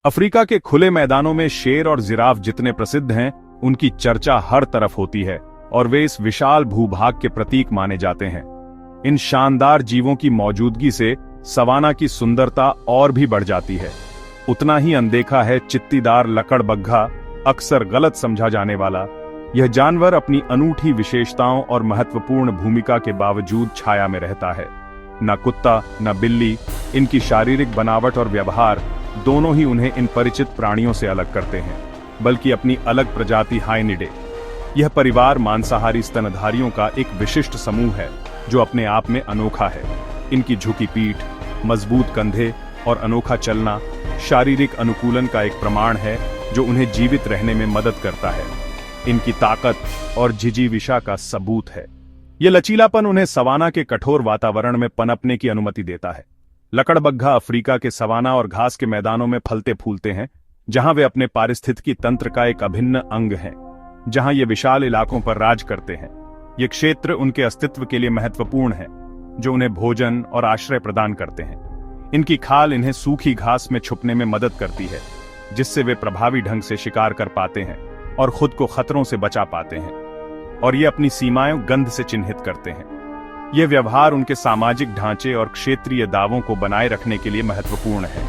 Africa के खुले मैदानों में शेर और जिराफ जितने प्रसिद्ध हैं, उनकी चर्चा हर तरफ होती है और वे इस विशाल भूभाग के प्रतीक माने जाते हैं। इन शानदार जीवों की मौजूदगी से सवाना की सुंदरता और भी बढ़ जाती है। उतना ही अनदेखा है चित्तीदार लकड़बग्घा, अक्सर गलत समझा जाने वाला। यह जानवर अपनी अनूठी विशेषताओं और महत्वपूर्ण भूमिका के बावजूद छाया में रहता है। न कुत्ता न बिल्ली, इनकी शारीरिक बनावट और व्यवहार दोनों ही उन्हें इन परिचित प्राणियों से अलग करते हैं, बल्कि अपनी अलग प्रजाति हाइनिडे। यह परिवार मांसाहारी स्तनधारियों का एक विशिष्ट समूह है जो अपने आप में अनोखा है। इनकी झुकी पीठ, मजबूत कंधे और अनोखा चलना शारीरिक अनुकूलन का एक प्रमाण है जो उन्हें जीवित रहने में मदद करता है। इनकी ताकत और जिजीविषा का सबूत है। यह लचीलापन उन्हें सवाना के कठोर वातावरण में पनपने की अनुमति देता है। लकड़बग्घा अफ्रीका के सवाना और घास के मैदानों में फलते फूलते हैं, जहां वे अपने पारिस्थितिकी तंत्र का एक अभिन्न अंग हैं, जहां ये विशाल इलाकों पर राज करते हैं। ये क्षेत्र उनके अस्तित्व के लिए महत्वपूर्ण है, जो उन्हें भोजन और आश्रय प्रदान करते हैं। इनकी खाल इन्हें सूखी घास में छुपने में मदद करती है, जिससे वे प्रभावी ढंग से शिकार कर पाते हैं और खुद को खतरों से बचा पाते हैं। और ये अपनी सीमाएं गंध से चिन्हित करते हैं। यह व्यवहार उनके सामाजिक ढांचे और क्षेत्रीय दावों को बनाए रखने के लिए महत्वपूर्ण है।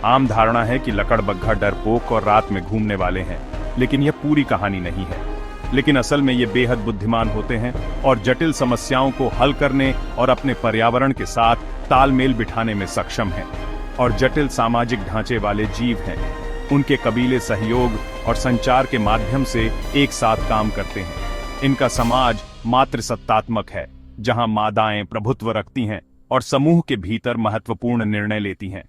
आम धारणा है कि लकड़बग्घा डरपोक और रात में घूमने वाले हैं, लेकिन यह पूरी कहानी नहीं है। लेकिन असल में ये बेहद बुद्धिमान होते हैं और जटिल समस्याओं को हल करने और अपने पर्यावरण के साथ तालमेल बिठाने में सक्षम हैं। और जटिल सामाजिक ढांचे वाले जीव हैं। उनके कबीले सहयोग और संचार के माध्यम से एक साथ काम करते हैं। इनका समाज मातृसत्तात्मक है, जहां मादाएं प्रभुत्व रखती हैं और समूह के भीतर महत्वपूर्ण निर्णय लेती हैं।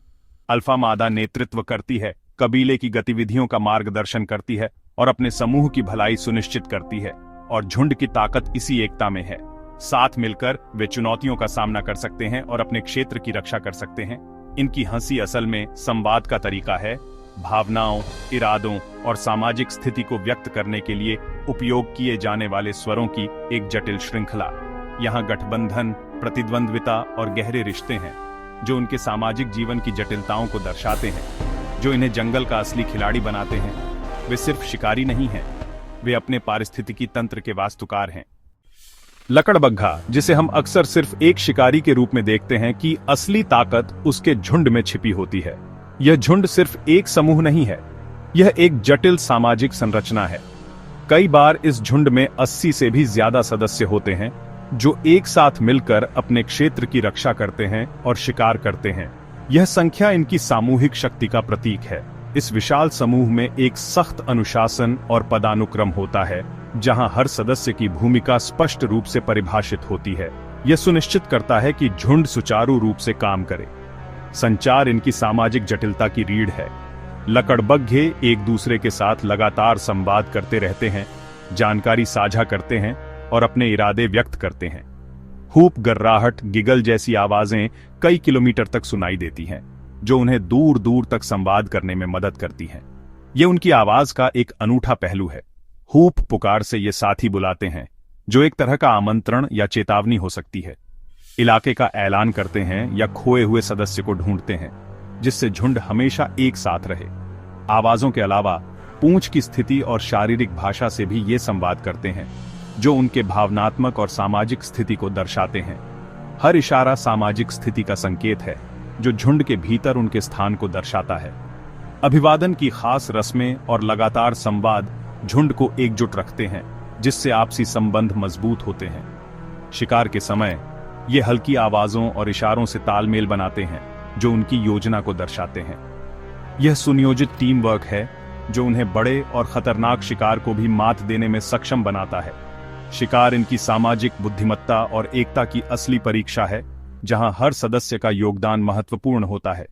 अल्फा मादा नेतृत्व करती है, कबीले की गतिविधियों का मार्गदर्शन करती है और अपने समूह की भलाई सुनिश्चित करती है। और झुंड की ताकत इसी एकता में है। साथ मिलकर वे चुनौतियों का सामना कर सकते हैं और अपने क्षेत्र की रक्षा कर सकते हैं। इनकी हंसी असल में संवाद का तरीका है, भावनाओं, इरादों और सामाजिक स्थिति को व्यक्त करने के लिए उपयोग किए जाने वाले स्वरों की एक जटिल श्रृंखला। यहाँ गठबंधन, प्रतिद्वंद्विता और गहरे रिश्ते हैं, जो उनके सामाजिक जीवन की जटिलताओं को दर्शाते हैं, जो इन्हें जंगल का असली खिलाड़ी बनाते हैं। वे सिर्फ शिकारी नहीं हैं, वे अपने पारिस्थितिकी तंत्र के वास्तुकार हैं। लकड़बग्घा, जिसे हम अक्सर सिर्फ एक शिकारी के रूप में देखते हैं, की असली ताकत उसके झुंड में छिपी होती है। यह झुंड सिर्फ एक समूह नहीं है, यह एक जटिल सामाजिक संरचना है। कई बार इस झुंड में 80 से भी ज्यादा सदस्य होते हैं, जो एक साथ मिलकर अपने क्षेत्र की रक्षा करते हैं और शिकार करते हैं। यह संख्या इनकी सामूहिक शक्ति का प्रतीक है। इस विशाल समूह में एक सख्त अनुशासन और पदानुक्रम होता है, जहां हर सदस्य की भूमिका स्पष्ट रूप से परिभाषित होती है। यह सुनिश्चित करता है कि झुंड सुचारू रूप से काम करे। संचार इनकी सामाजिक जटिलता की रीढ़ है। लकड़बग्घे एक दूसरे के साथ लगातार संवाद करते रहते हैं, जानकारी साझा करते हैं और अपने इरादे व्यक्त करते हैं। हूप, गर्राहट, गिगल जैसी आवाजें कई किलोमीटर तक सुनाई देती हैं, जो उन्हें दूर दूर तक संवाद करने में मदद करती हैं। ये उनकी आवाज का एक अनूठा पहलू है। हूप पुकार से ये साथी बुलाते हैं, जो एक तरह का आमंत्रण या चेतावनी हो सकती है। इलाके का ऐलान करते हैं या खोए हुए सदस्य को ढूंढते हैं, जिससे झुंड हमेशा एक साथ रहे। आवाजों के अलावा पूंछ की स्थिति और शारीरिक भाषा से भी ये संवाद करते हैं, जो उनके भावनात्मक और सामाजिक स्थिति को दर्शाते हैं। हर इशारा सामाजिक स्थिति का संकेत है, जो झुंड के भीतर उनके स्थान को दर्शाता है। अभिवादन की खास रस्में और लगातार संवाद झुंड को एकजुट रखते हैं, जिससे आपसी संबंध मजबूत होते हैं। शिकार के समय ये हल्की आवाजों और इशारों से तालमेल बनाते हैं, जो उनकी योजना को दर्शाते हैं। यह सुनियोजित टीम वर्क है, जो उन्हें बड़े और खतरनाक शिकार को भी मात देने में सक्षम बनाता है। शिकार इनकी सामाजिक बुद्धिमत्ता और एकता की असली परीक्षा है, जहां हर सदस्य का योगदान महत्वपूर्ण होता है।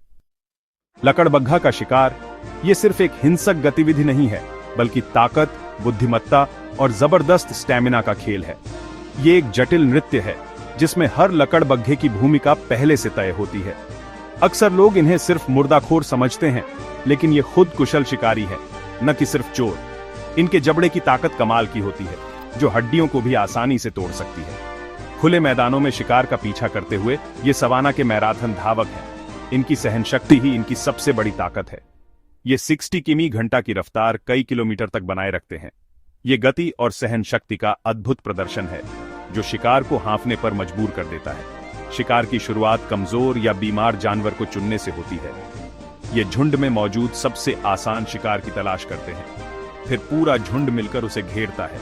लकड़बग्घा का शिकार ये सिर्फ एक हिंसक गतिविधि नहीं है, बल्कि ताकत, बुद्धिमत्ता और जबरदस्त स्टैमिना का खेल है। ये एक जटिल नृत्य है, जिसमें हर लकड़बग्घे की भूमिका पहले से तय होती है। अक्सर लोग इन्हें सिर्फ मुर्दाखोर समझते हैं, लेकिन ये खुद कुशल शिकारी है, न कि सिर्फ चोर। इनके जबड़े की ताकत कमाल की होती है, जो हड्डियों को भी आसानी से तोड़ सकती है। खुले मैदानों में शिकार का पीछा करते हुए ये सवाना के मैराथन धावक हैं। इनकी सहनशक्ति ही इनकी सबसे बड़ी ताकत है। ये 60 किमी घंटा की रफ्तार कई किलोमीटर तक बनाए रखते हैं। ये गति और सहन शक्ति का अद्भुत प्रदर्शन है जो शिकार को हाँफने पर मजबूर कर देता है। शिकार की शुरुआत कमजोर या बीमार जानवर को चुनने से होती है। ये झुंड में मौजूद सबसे आसान शिकार की तलाश करते हैं, फिर पूरा झुंड मिलकर उसे घेरता है।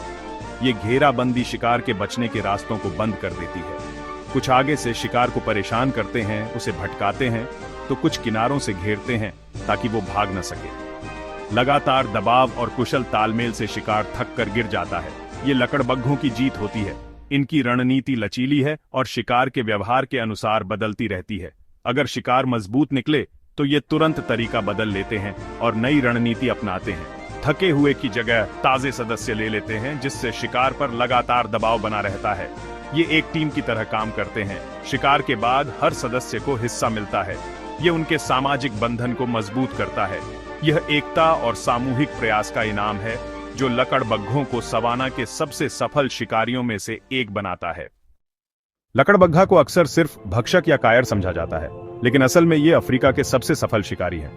ये घेराबंदी शिकार के बचने के रास्तों को बंद कर देती है। कुछ आगे से शिकार को परेशान करते हैं, उसे भटकाते हैं, तो कुछ किनारों से घेरते हैं ताकि वो भाग न सके। लगातार दबाव और कुशल तालमेल से शिकार थक कर गिर जाता है। ये लकड़बग्घों की जीत होती है। इनकी रणनीति लचीली है और शिकार के व्यवहार के अनुसार बदलती रहती है। अगर शिकार मजबूत निकले तो ये तुरंत तरीका बदल लेते हैं और नई रणनीति अपनाते हैं। थके हुए की जगह ताजे सदस्य ले लेते हैं, जिससे शिकार पर लगातार दबाव बना रहता है। ये एक टीम की तरह काम करते हैं। शिकार के बाद हर सदस्य को हिस्सा मिलता है। ये उनके सामाजिक बंधन को मजबूत करता है। यह एकता और सामूहिक प्रयास का इनाम है जो लकड़बग्घों को सवाना के सबसे सफल शिकारियों में से एक बनाता है। लकड़बग्घा को अक्सर सिर्फ भक्षक या कायर समझा जाता है, लेकिन असल में ये अफ्रीका के सबसे सफल शिकारी हैं।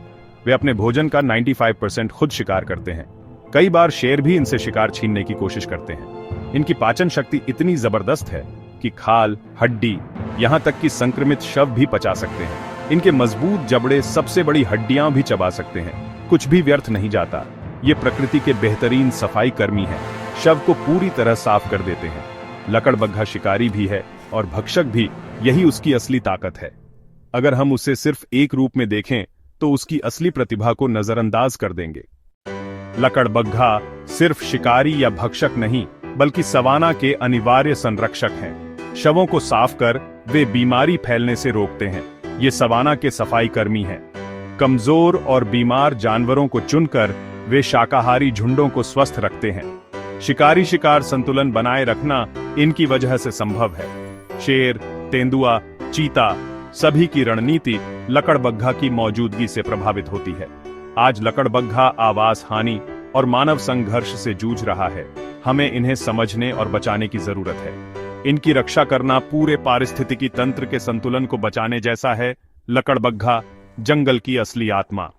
वे अपने भोजन का 95% खुद शिकार करते हैं। कई बार शेर भी इनसे शिकार छीनने की कोशिश करते हैं। इनकी पाचन शक्ति इतनी जबरदस्त है कि खाल, हड्डी, यहाँ तक कि संक्रमित शव भी पचा सकते हैं। इनके मजबूत जबड़े सबसे बड़ी हड्डियां भी चबा सकते हैं। कुछ भी व्यर्थ नहीं जाता। ये प्रकृति के बेहतरीन सफाई कर्मी हैं। शव को पूरी तरह साफ कर देते हैं। लकड़बग्घा शिकारी भी है और भक्षक भी, यही उसकी असली ताकत है। अगर हम उसे सिर्फ एक रूप में देखें तो उसकी असली प्रतिभा को नजरअंदाज कर देंगे। लकड़बग्घा सिर्फ शिकारी या भक्षक नहीं, बल्कि सवाना के अनिवार्य संरक्षक हैं। शवों को साफ कर वे बीमारी फैलने से रोकते हैं। ये सवाना के सफाई कर्मी हैं। कमजोर और बीमार जानवरों को चुनकर वे शाकाहारी झुंडों को स्वस्थ रखते हैं। शिकारी शिकार संतुलन बनाए रखना इनकी वजह से संभव है। शेर, तेंदुआ, चीता, सभी की रणनीति लकड़बग्घा की मौजूदगी से प्रभावित होती है। आज लकड़बग्घा आवास हानि और मानव संघर्ष से जूझ रहा है। हमें इन्हें समझने और बचाने की जरूरत है। इनकी रक्षा करना पूरे पारिस्थितिकी तंत्र के संतुलन को बचाने जैसा है। लकड़बग्घा जंगल की असली आत्मा।